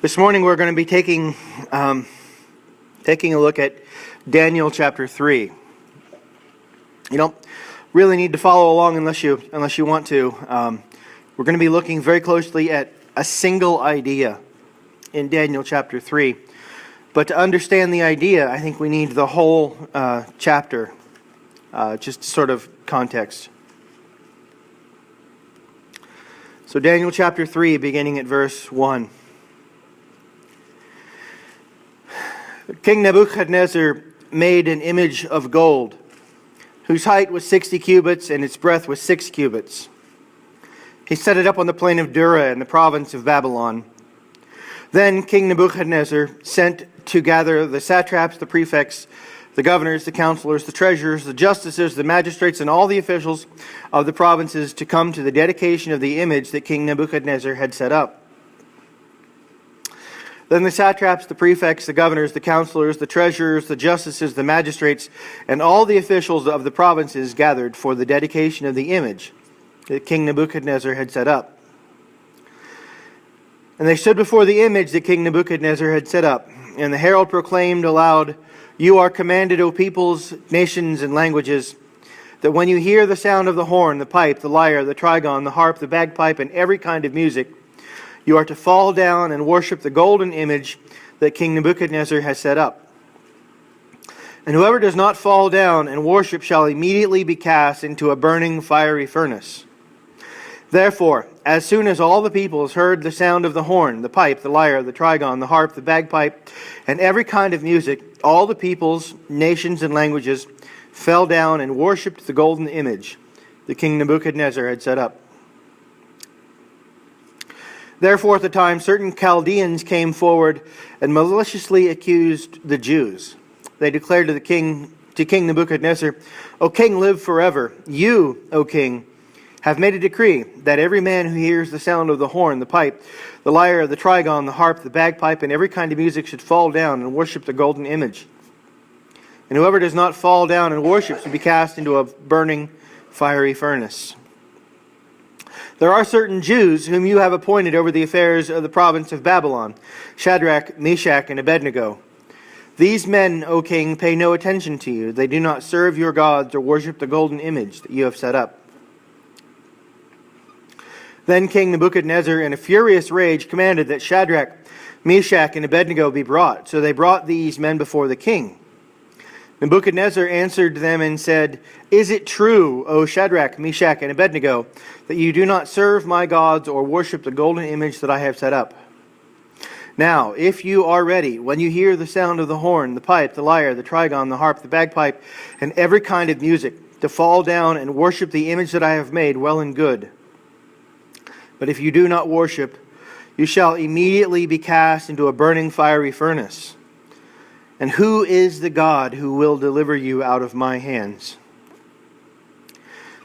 This morning we're going to be taking a look at Daniel chapter 3. You don't really need to follow along unless you want to. We're going to be looking very closely at a single idea in Daniel chapter 3. But to understand the idea, I think we need the whole chapter, just sort of context. So Daniel chapter 3, beginning at verse 1. King Nebuchadnezzar made an image of gold, whose height was 60 cubits and its breadth was 6 cubits. He set it up on the plain of Dura in the province of Babylon. Then King Nebuchadnezzar sent to gather the satraps, the prefects, the governors, the counselors, the treasurers, the justices, the magistrates, and all the officials of the provinces to come to the dedication of the image that King Nebuchadnezzar had set up. Then the satraps, the prefects, the governors, the counselors, the treasurers, the justices, the magistrates, and all the officials of the provinces gathered for the dedication of the image that King Nebuchadnezzar had set up. And they stood before the image that King Nebuchadnezzar had set up. And the herald proclaimed aloud, "You are commanded, O peoples, nations, and languages, that when you hear the sound of the horn, the pipe, the lyre, the trigon, the harp, the bagpipe, and every kind of music, you are to fall down and worship the golden image that King Nebuchadnezzar has set up. And whoever does not fall down and worship shall immediately be cast into a burning fiery furnace. Therefore, as soon as all the peoples heard the sound of the horn, the pipe, the lyre, the trigon, the harp, the bagpipe, and every kind of music, all the peoples, nations, and languages fell down and worshipped the golden image that King Nebuchadnezzar had set up. Therefore, at the time, certain Chaldeans came forward and maliciously accused the Jews. They declared to King Nebuchadnezzar, "O king, live forever. You, O king, have made a decree that every man who hears the sound of the horn, the pipe, the lyre, the trigon, the harp, the bagpipe, and every kind of music should fall down and worship the golden image. And whoever does not fall down and worship should be cast into a burning fiery furnace. There are certain Jews whom you have appointed over the affairs of the province of Babylon, Shadrach, Meshach, and Abednego. These men, O king, pay no attention to you. They do not serve your gods or worship the golden image that you have set up." Then King Nebuchadnezzar, in a furious rage, commanded that Shadrach, Meshach, and Abednego be brought. So they brought these men before the king. Nebuchadnezzar answered them and said, "Is it true, O Shadrach, Meshach, and Abednego, that you do not serve my gods or worship the golden image that I have set up? Now, if you are ready, when you hear the sound of the horn, the pipe, the lyre, the trigon, the harp, the bagpipe, and every kind of music, to fall down and worship the image that I have made, well and good. But if you do not worship, you shall immediately be cast into a burning fiery furnace. And who is the God who will deliver you out of my hands?"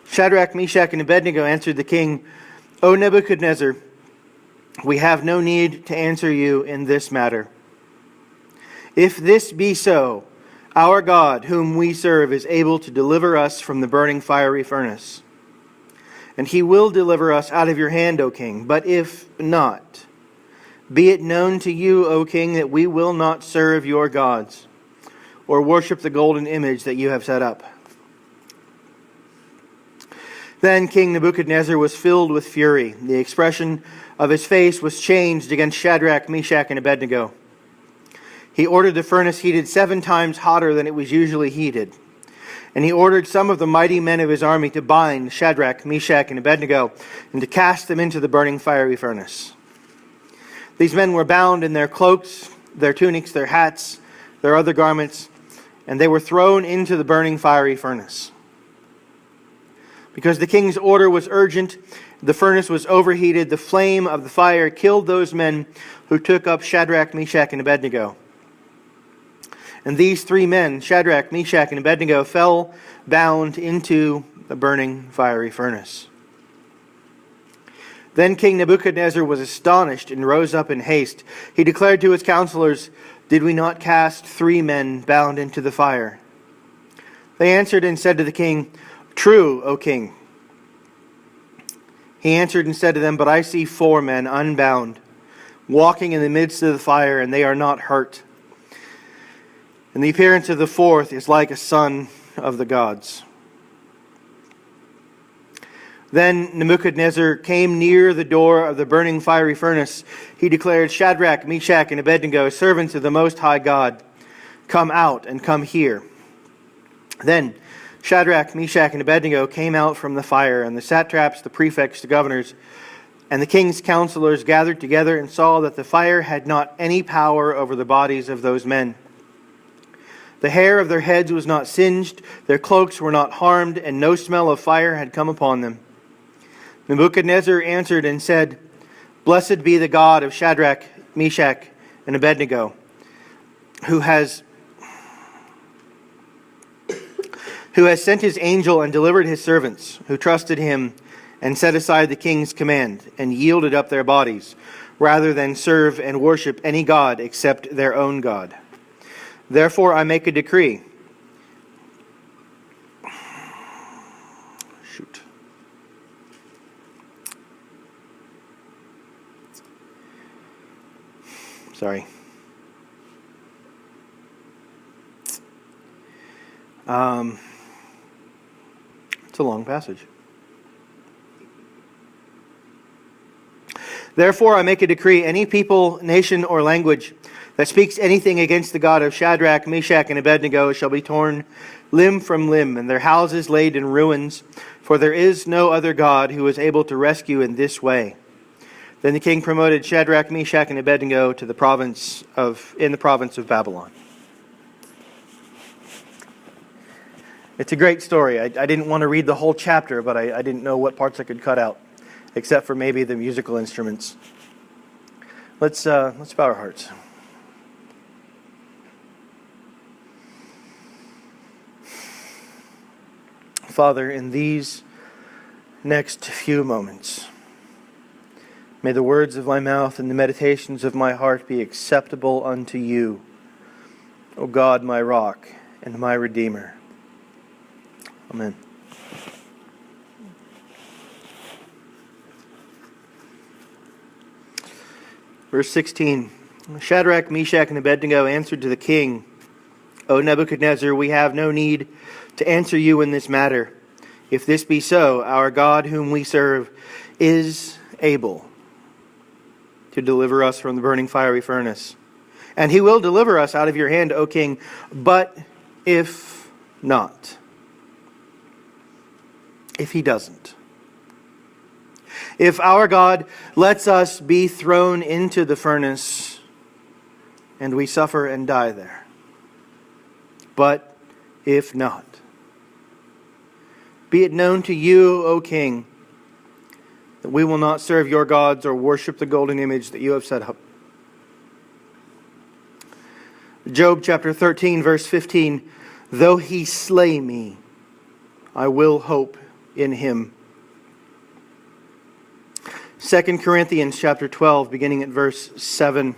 Shadrach, Meshach, and Abednego answered the king, "O Nebuchadnezzar, we have no need to answer you in this matter. If this be so, our God, whom we serve, is able to deliver us from the burning fiery furnace. And he will deliver us out of your hand, O king. But if not, be it known to you, O king, that we will not serve your gods or worship the golden image that you have set up." Then King Nebuchadnezzar was filled with fury. The expression of his face was changed against Shadrach, Meshach, and Abednego. He ordered the furnace heated 7 times hotter than it was usually heated. And he ordered some of the mighty men of his army to bind Shadrach, Meshach, and Abednego and to cast them into the burning fiery furnace. These men were bound in their cloaks, their tunics, their hats, their other garments, and they were thrown into the burning fiery furnace. Because the king's order was urgent, the furnace was overheated. The flame of the fire killed those men who took up Shadrach, Meshach, and Abednego. And these 3 men, Shadrach, Meshach, and Abednego, fell bound into the burning fiery furnace. Then King Nebuchadnezzar was astonished and rose up in haste. He declared to his counselors, "Did we not cast 3 men bound into the fire?" They answered and said to the king, "True, O king." He answered and said to them, "But I see 4 men unbound, walking in the midst of the fire, and they are not hurt. And the appearance of the fourth is like a son of the gods. Then Nebuchadnezzar came near the door of the burning fiery furnace. He declared, Shadrach, Meshach, and Abednego, servants of the Most High God, come out and come here. Then Shadrach, Meshach, and Abednego came out from the fire, and the satraps, the prefects, the governors, and the king's counselors gathered together and saw that the fire had not any power over the bodies of those men. The hair of their heads was not singed, their cloaks were not harmed, and no smell of fire had come upon them. Nebuchadnezzar answered and said, Blessed be the God of Shadrach, Meshach, and Abednego, who has sent his angel and delivered his servants, who trusted him and set aside the king's command and yielded up their bodies, rather than serve and worship any god except their own God. Therefore I make a decree. Sorry. It's a long passage. Therefore, I make a decree, any people, nation, or language that speaks anything against the God of Shadrach, Meshach, and Abednego shall be torn limb from limb, and their houses laid in ruins, for there is no other God who is able to rescue in this way. Then the king promoted Shadrach, Meshach, and Abednego to the province of Babylon. It's a great story. I didn't want to read the whole chapter, but I didn't know what parts I could cut out, except for maybe the musical instruments. Let's bow our hearts. Father, in these next few moments, may the words of my mouth and the meditations of my heart be acceptable unto you, O God, my rock and my redeemer. Amen. Verse 16. Shadrach, Meshach, and Abednego answered to the king, O Nebuchadnezzar, we have no need to answer you in this matter. If this be so, our God whom we serve is able to deliver us from the burning fiery furnace. And he will deliver us out of your hand, O king. But if not, if he doesn't, if our God lets us be thrown into the furnace and we suffer and die there, but if not, be it known to you, O king, that we will not serve your gods or worship the golden image that you have set up. Job chapter 13, verse 15, though he slay me, I will hope in him. 2 Corinthians chapter 12, beginning at verse 7.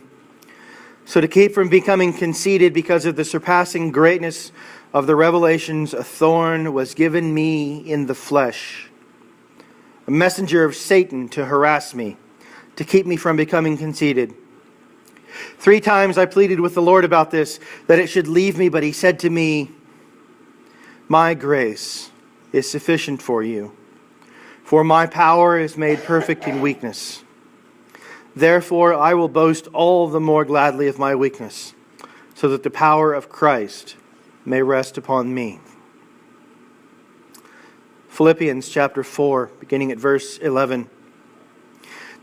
So to keep from becoming conceited because of the surpassing greatness of the revelations, a thorn was given me in the flesh, a messenger of Satan to harass me, to keep me from becoming conceited. 3 times I pleaded with the Lord about this, that it should leave me, but he said to me, my grace is sufficient for you, for my power is made perfect in weakness. Therefore I will boast all the more gladly of my weakness, so that the power of Christ may rest upon me. Philippians chapter 4, beginning at verse 11.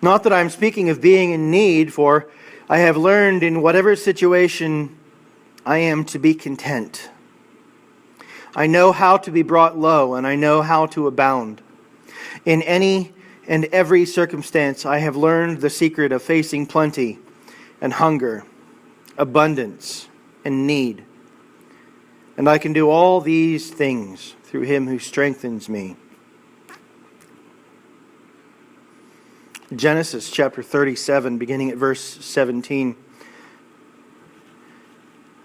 Not that I am speaking of being in need, for I have learned in whatever situation I am to be content. I know how to be brought low, and I know how to abound. In any and every circumstance I have learned the secret of facing plenty and hunger, abundance and need. And I can do all these things through him who strengthens me. Genesis chapter 37, beginning at verse 17.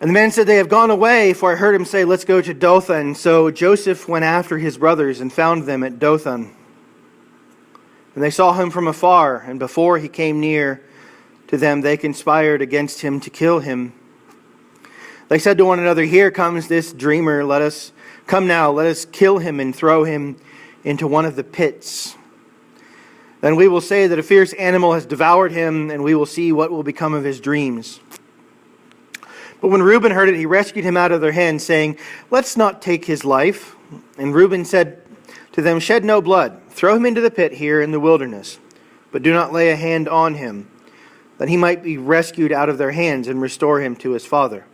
And the man said, they have gone away, for I heard him say, let's go to Dothan. So Joseph went after his brothers and found them at Dothan. And they saw him from afar, and before he came near, to them, they conspired against him to kill him. They said to one another, "Here comes this dreamer. Come now, let us kill him and throw him into one of the pits. Then we will say that a fierce animal has devoured him, and we will see what will become of his dreams." But when Reuben heard it, he rescued him out of their hands, saying, "Let's not take his life." And Reuben said to them, "Shed no blood. Throw him into the pit here in the wilderness, but do not lay a hand on him, that he might be rescued out of their hands and restore him to his father."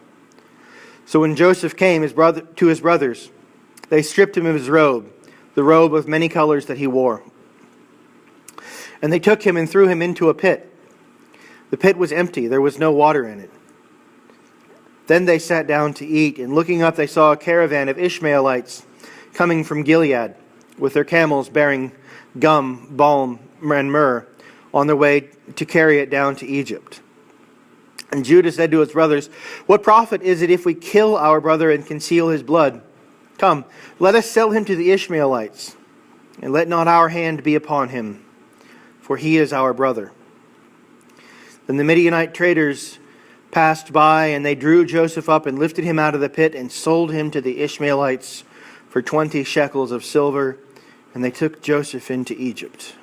So when Joseph came to his brothers, they stripped him of his robe, the robe of many colors that he wore. And they took him and threw him into a pit. The pit was empty, there was no water in it. Then they sat down to eat, and looking up they saw a caravan of Ishmaelites coming from Gilead, with their camels bearing gum, balm, and myrrh, on their way to carry it down to Egypt. And Judah said to his brothers, "What profit is it if we kill our brother and conceal his blood? Come, let us sell him to the Ishmaelites, and let not our hand be upon him, for he is our brother." Then the Midianite traders passed by, and they drew Joseph up and lifted him out of the pit and sold him to the Ishmaelites for 20 shekels of silver, and they took Joseph into Egypt.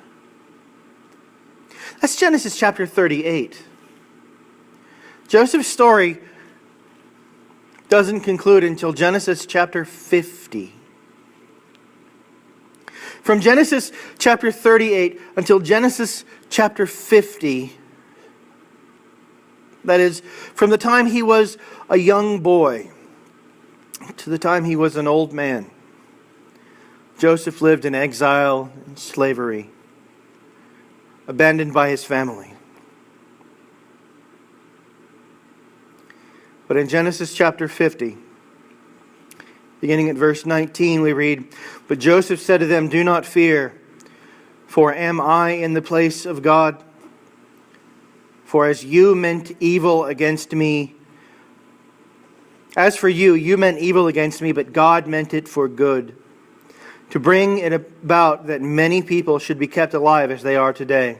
That's Genesis chapter 38. Joseph's story doesn't conclude until Genesis chapter 50. From Genesis chapter 38 until Genesis chapter 50, that is, from the time he was a young boy to the time he was an old man, Joseph lived in exile and slavery, abandoned by his family. But in Genesis chapter 50, beginning at verse 19, we read, "But Joseph said to them, 'Do not fear, for am I in the place of God? For as you meant evil against me, as for you, you meant evil against me, but God meant it for good, to bring it about that many people should be kept alive as they are today.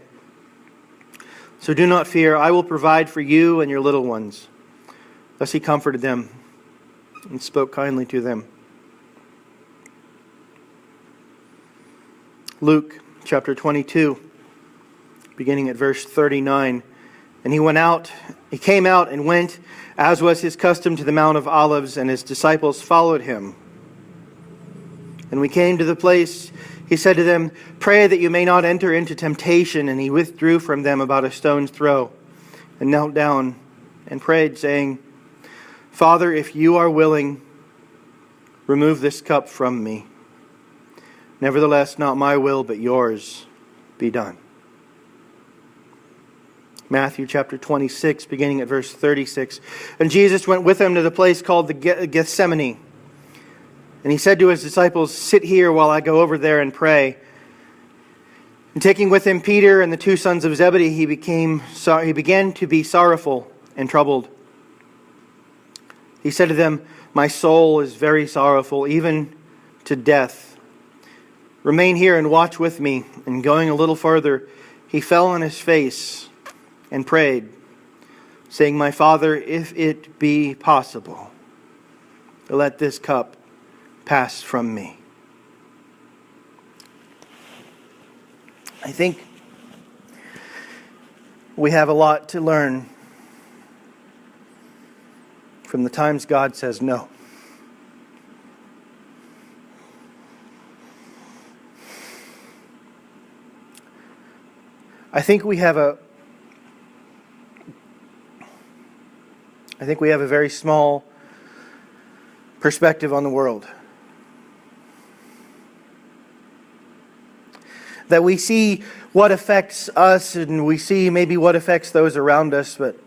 So do not fear, I will provide for you and your little ones.' Thus he comforted them and spoke kindly to them." Luke chapter 22, beginning at verse 39. "And he came out and went, as was his custom, to the Mount of Olives, and his disciples followed him. And we came to the place, he said to them, 'Pray that you may not enter into temptation.' And he withdrew from them about a stone's throw, and knelt down and prayed, saying, 'Father, if you are willing, remove this cup from me. Nevertheless, not my will, but yours be done.'" Matthew chapter 26, beginning at verse 36. "And Jesus went with them to the place called the Gethsemane. And he said to his disciples, 'Sit here while I go over there and pray.' And taking with him Peter and the two sons of Zebedee, he began to be sorrowful and troubled. He said to them, 'My soul is very sorrowful, even to death. Remain here and watch with me.' And going a little further, he fell on his face and prayed, saying, 'My Father, if it be possible, let this cup pass from me.'" I think we have a lot to learn from the times God says no. I think we have a very small perspective on the world. That we see what affects us, and we see maybe what affects those around us, but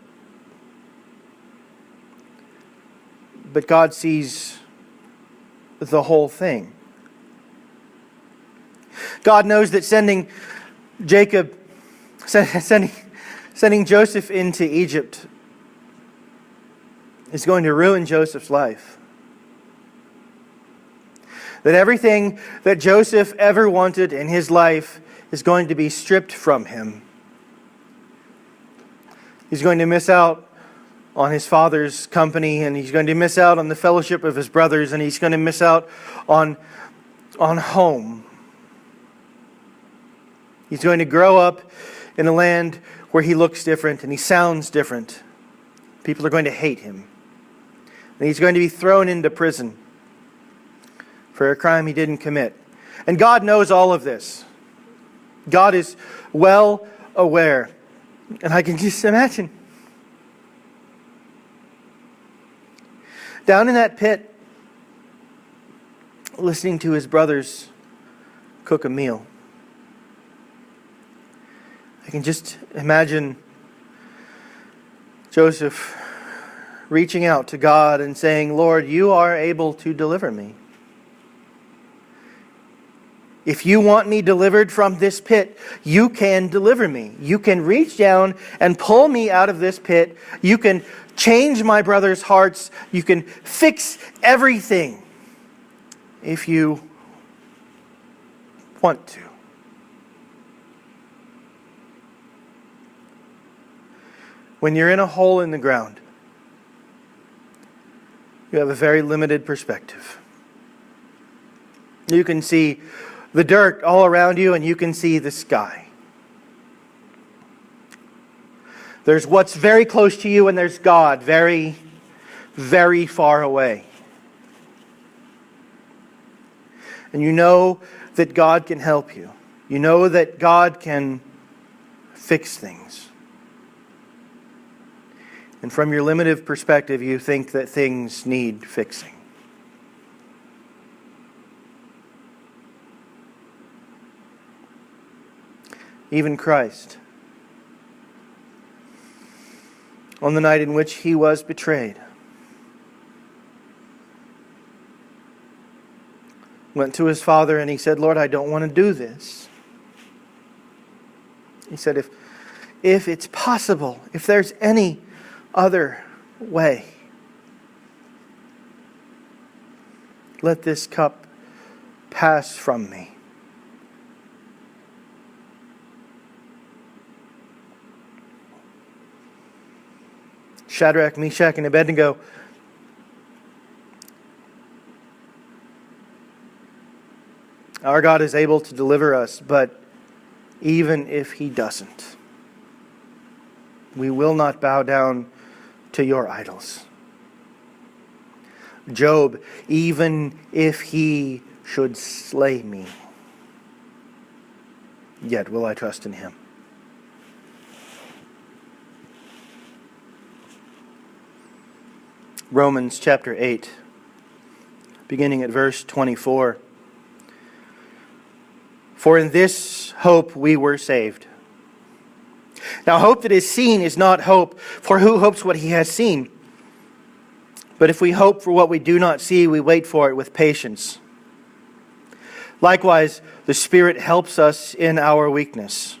God sees the whole thing. God knows that sending Joseph into Egypt is going to ruin Joseph's life. That everything that Joseph ever wanted in his life is going to be stripped from him. He's going to miss out on his father's company, and he's going to miss out on the fellowship of his brothers, and he's going to miss out on home. He's going to grow up in a land where he looks different and he sounds different. People are going to hate him. And he's going to be thrown into prison for a crime he didn't commit. And God knows all of this. God is well aware. And I can just imagine. Down in that pit, listening to his brothers cook a meal. I can just imagine Joseph reaching out to God and saying, Lord, you are able to deliver me. If you want me delivered from this pit, you can deliver me. You can reach down and pull me out of this pit. You can change my brothers' hearts. You can fix everything if you want to. When you're in a hole in the ground, you have a very limited perspective. You can see the dirt all around you, and you can see the sky. There's what's very close to you, and there's God very, very far away. And you know that God can help you. You know that God can fix things. And from your limited perspective, you think that things need fixing. Even Christ, on the night in which he was betrayed, went to his Father and he said, Lord, I don't want to do this. He said, if it's possible, if there's any other way, let this cup pass from me. Shadrach, Meshach, and Abednego our God is able to deliver us, but even if he doesn't, we will not bow down to your idols. Job, even if he should slay me, yet will I trust in him. Romans chapter 8, beginning at verse 24. For in this hope we were saved. Now hope that is seen is not hope, for who hopes what he has seen? But if we hope for what we do not see, we wait for it with patience. Likewise, the Spirit helps us in our weakness.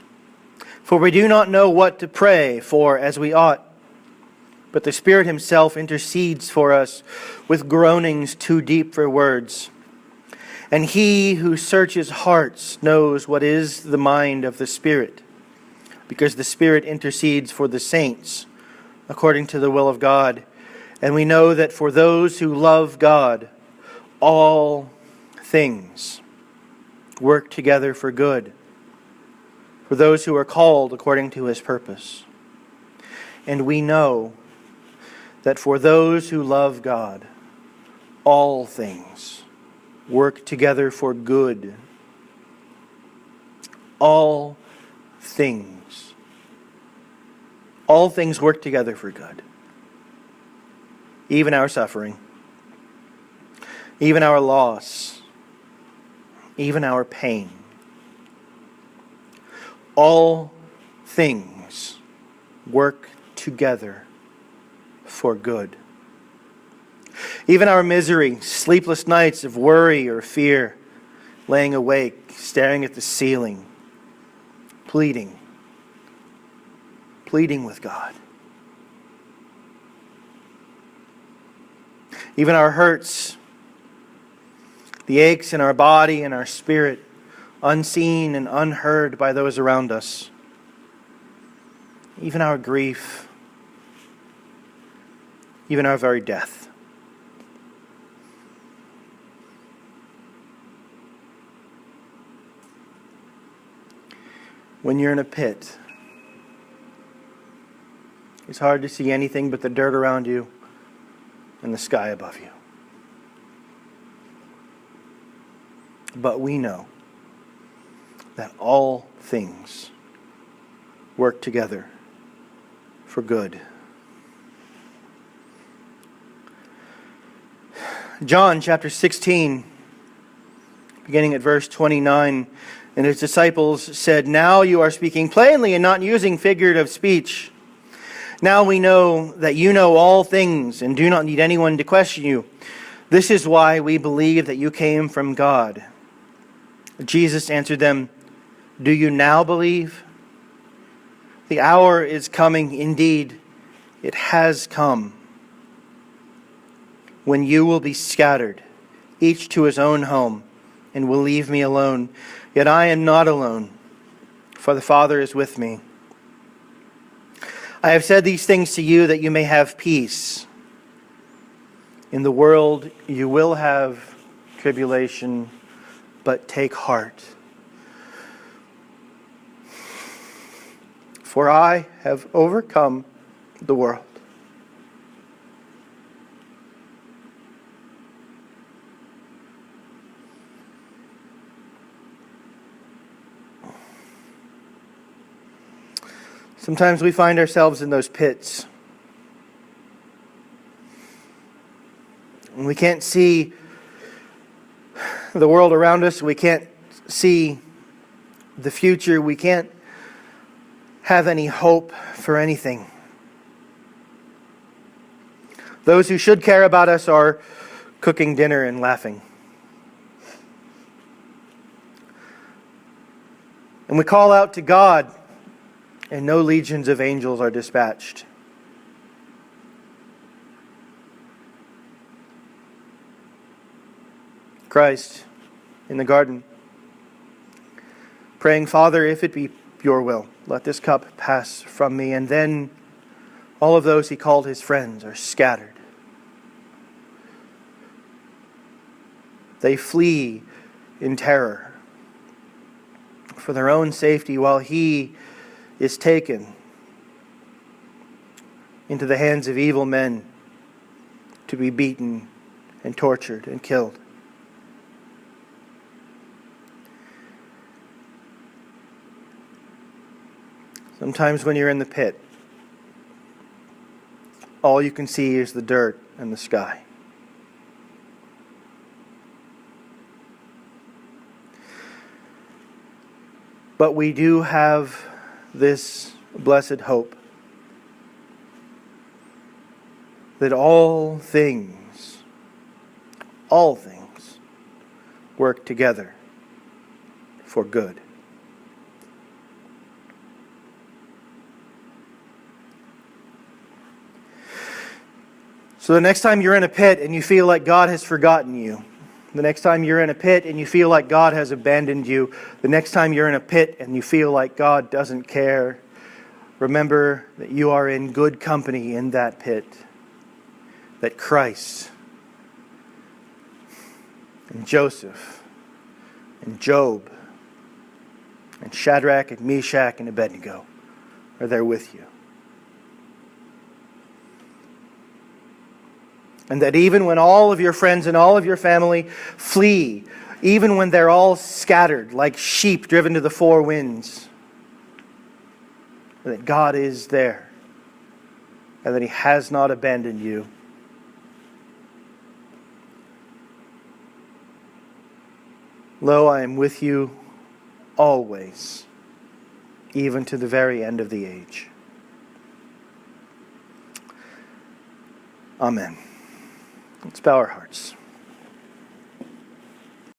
For we do not know what to pray for as we ought. But the Spirit himself intercedes for us with groanings too deep for words. And he who searches hearts knows what is the mind of the Spirit, because the Spirit intercedes for the saints according to the will of God. And we know that for those who love God, all things work together for good, for those who are called according to his purpose. And we know that for those who love God, all things work together for good. All things. All things work together for good. Even our suffering, even our loss, even our pain. All things work together for good. Even our misery, sleepless nights of worry or fear, laying awake, staring at the ceiling, pleading with God. Even our hurts, the aches in our body and our spirit, unseen and unheard by those around us. Even our grief, even our very death. When you're in a pit, it's hard to see anything but the dirt around you and the sky above you. But we know that all things work together for good. John chapter 16, beginning at verse 29, and his disciples said, "Now you are speaking plainly and not using figurative speech. Now we know that you know all things and do not need anyone to question you. This is why we believe that you came from God." Jesus answered them, "Do you now believe? The hour is coming, indeed, it has come, when you will be scattered, each to his own home, and will leave me alone. Yet I am not alone, for the Father is with me. I have said these things to you that you may have peace. In the world you will have tribulation, but take heart. For I have overcome the world." Sometimes we find ourselves in those pits. And we can't see the world around us. We can't see the future. We can't have any hope for anything. Those who should care about us are cooking dinner and laughing. And we call out to God, and no legions of angels are dispatched. Christ in the garden, praying, "Father, if it be your will, let this cup pass from me." And then all of those he called his friends are scattered. They flee in terror for their own safety while he is taken into the hands of evil men to be beaten and tortured and killed. Sometimes when you're in the pit, all you can see is the dirt and the sky. But we do have this blessed hope that all things work together for good. So the next time you're in a pit and you feel like God has forgotten you, the next time you're in a pit and you feel like God has abandoned you, the next time you're in a pit and you feel like God doesn't care, remember that you are in good company in that pit. That Christ and Joseph and Job and Shadrach and Meshach and Abednego are there with you. And that even when all of your friends and all of your family flee, even when they're all scattered like sheep driven to the four winds, that God is there and that He has not abandoned you. Lo, I am with you always, even to the very end of the age. Amen. Let's bow our hearts.